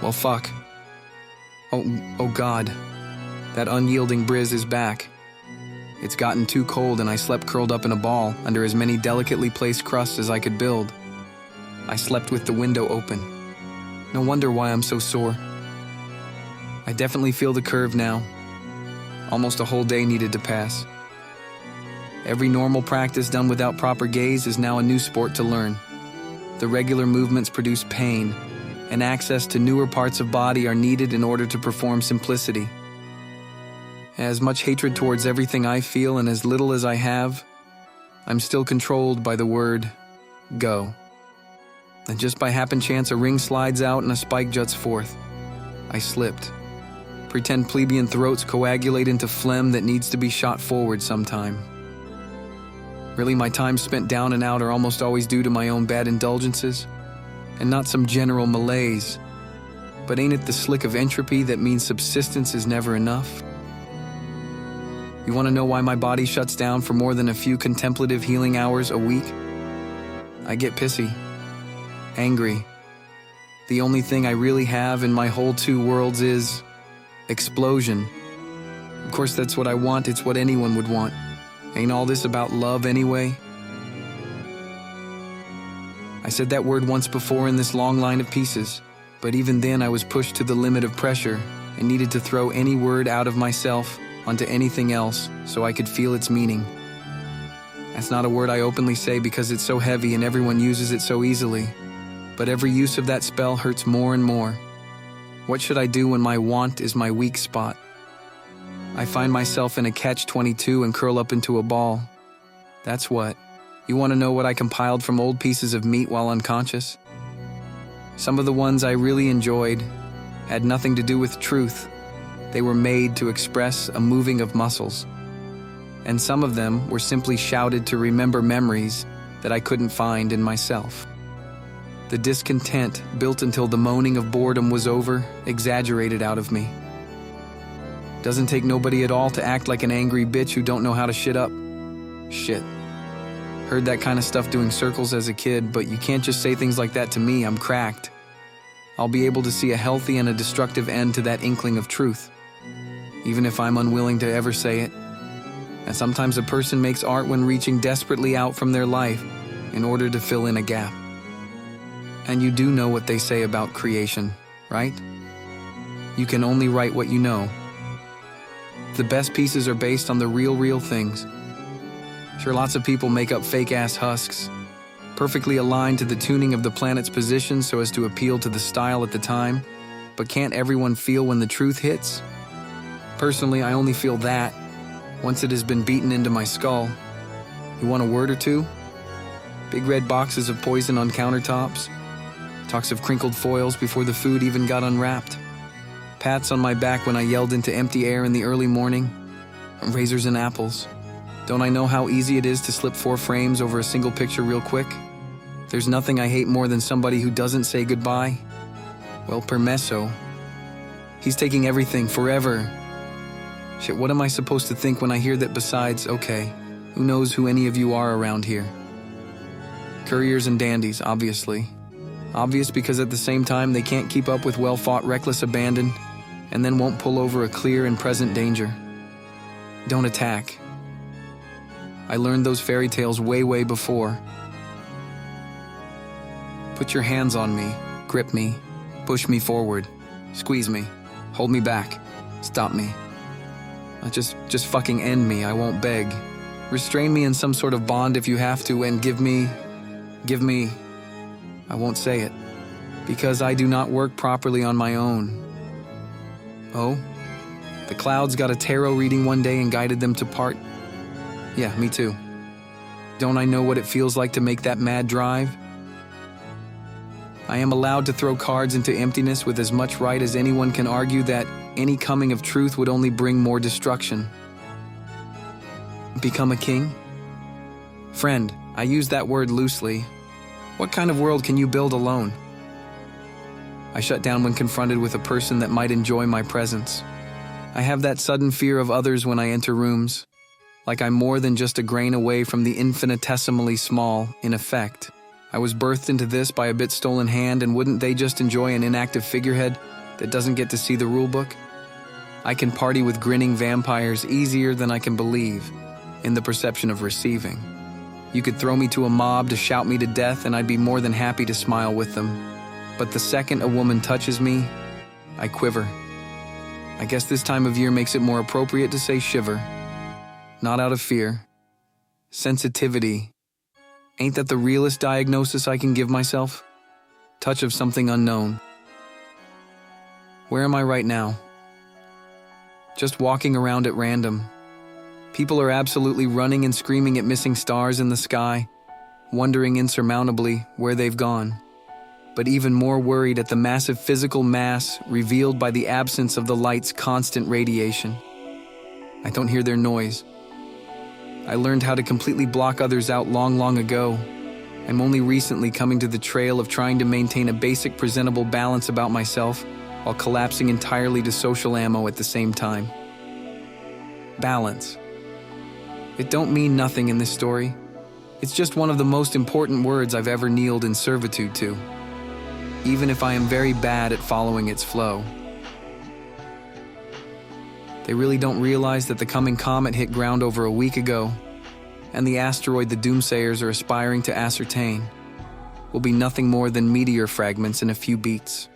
Well, fuck. Oh God. That unyielding Briz is back. It's gotten too cold and I slept curled up in a ball under as many delicately placed crusts as I could build. I slept with the window open. No wonder why I'm so sore. I definitely feel the curve now. Almost a whole day needed to pass. Every normal practice done without proper gaze is now a new sport to learn. The regular movements produce pain, and access to newer parts of body are needed in order to perform simplicity. As much hatred towards everything I feel and as little as I have, I'm still controlled by the word, go. And just by happen chance a ring slides out and a spike juts forth. I slipped. Pretend plebeian throats coagulate into phlegm that needs to be shot forward sometime. Really, my time spent down and out are almost always due to my own bad indulgences, and not some general malaise. But ain't it the slick of entropy that means subsistence is never enough? You want to know why my body shuts down for more than a few contemplative healing hours a week? I get pissy, angry. The only thing I really have in my whole two worlds is explosion. Of course, that's what I want. It's what anyone would want. Ain't all this about love anyway? I said that word once before in this long line of pieces, but even then I was pushed to the limit of pressure and needed to throw any word out of myself onto anything else so I could feel its meaning. That's not a word I openly say because it's so heavy and everyone uses it so easily, but every use of that spell hurts more and more. What should I do when my want is my weak spot? I find myself in a catch-22 and curl up into a ball. That's what. You want to know what I compiled from old pieces of meat while unconscious? Some of the ones I really enjoyed had nothing to do with truth. They were made to express a moving of muscles. And some of them were simply shouted to remember memories that I couldn't find in myself. The discontent, built until the moaning of boredom was over, exaggerated out of me. Doesn't take nobody at all to act like an angry bitch who don't know how to shit up. Shit. Heard that kind of stuff doing circles as a kid, but you can't just say things like that to me. I'm cracked. I'll be able to see a healthy and a destructive end to that inkling of truth, even if I'm unwilling to ever say it. And sometimes a person makes art when reaching desperately out from their life in order to fill in a gap. And you do know what they say about creation, right? You can only write what you know. The best pieces are based on the real things. Sure, lots of people make up fake-ass husks, perfectly aligned to the tuning of the planet's position so as to appeal to the style at the time, but can't everyone feel when the truth hits? Personally, I only feel that once it has been beaten into my skull. You want a word or two? Big red boxes of poison on countertops, talks of crinkled foils before the food even got unwrapped, pats on my back when I yelled into empty air in the early morning, razors and apples. Don't I know how easy it is to slip 4 frames over a single picture real quick? There's nothing I hate more than somebody who doesn't say goodbye. Well, permesso. He's taking everything forever. Shit, what am I supposed to think when I hear that besides, okay, who knows who any of you are around here? Couriers and dandies, obviously. Obvious because at the same time they can't keep up with well-fought reckless abandon and then won't pull over a clear and present danger. Don't attack. I learned those fairy tales way before. Put your hands on me, grip me, push me forward, squeeze me, hold me back, stop me. Just fucking end me, I won't beg. Restrain me in some sort of bond if you have to and give me, I won't say it, because I do not work properly on my own. Oh? The clouds got a tarot reading one day and guided them to part. Yeah, me too. Don't I know what it feels like to make that mad drive? I am allowed to throw cards into emptiness with as much right as anyone can argue that any coming of truth would only bring more destruction. Become a king? Friend, I use that word loosely. What kind of world can you build alone? I shut down when confronted with a person that might enjoy my presence. I have that sudden fear of others when I enter rooms, like I'm more than just a grain away from the infinitesimally small, in effect. I was birthed into this by a bit stolen hand, and wouldn't they just enjoy an inactive figurehead that doesn't get to see the rulebook? I can party with grinning vampires easier than I can believe, in the perception of receiving. You could throw me to a mob to shout me to death and I'd be more than happy to smile with them. But the second a woman touches me, I quiver. I guess this time of year makes it more appropriate to say shiver. Not out of fear. Sensitivity. Ain't that the realest diagnosis I can give myself? Touch of something unknown. Where am I right now? Just walking around at random. People are absolutely running and screaming at missing stars in the sky, wondering insurmountably where they've gone, but even more worried at the massive physical mass revealed by the absence of the light's constant radiation. I don't hear their noise. I learned how to completely block others out long ago. I'm only recently coming to the trail of trying to maintain a basic presentable balance about myself while collapsing entirely to social ammo at the same time. Balance. It don't mean nothing in this story. It's just one of the most important words I've ever kneeled in servitude to, even if I am very bad at following its flow. They really don't realize that the coming comet hit ground over a week ago, and the asteroid the doomsayers are aspiring to ascertain will be nothing more than meteor fragments in a few beats.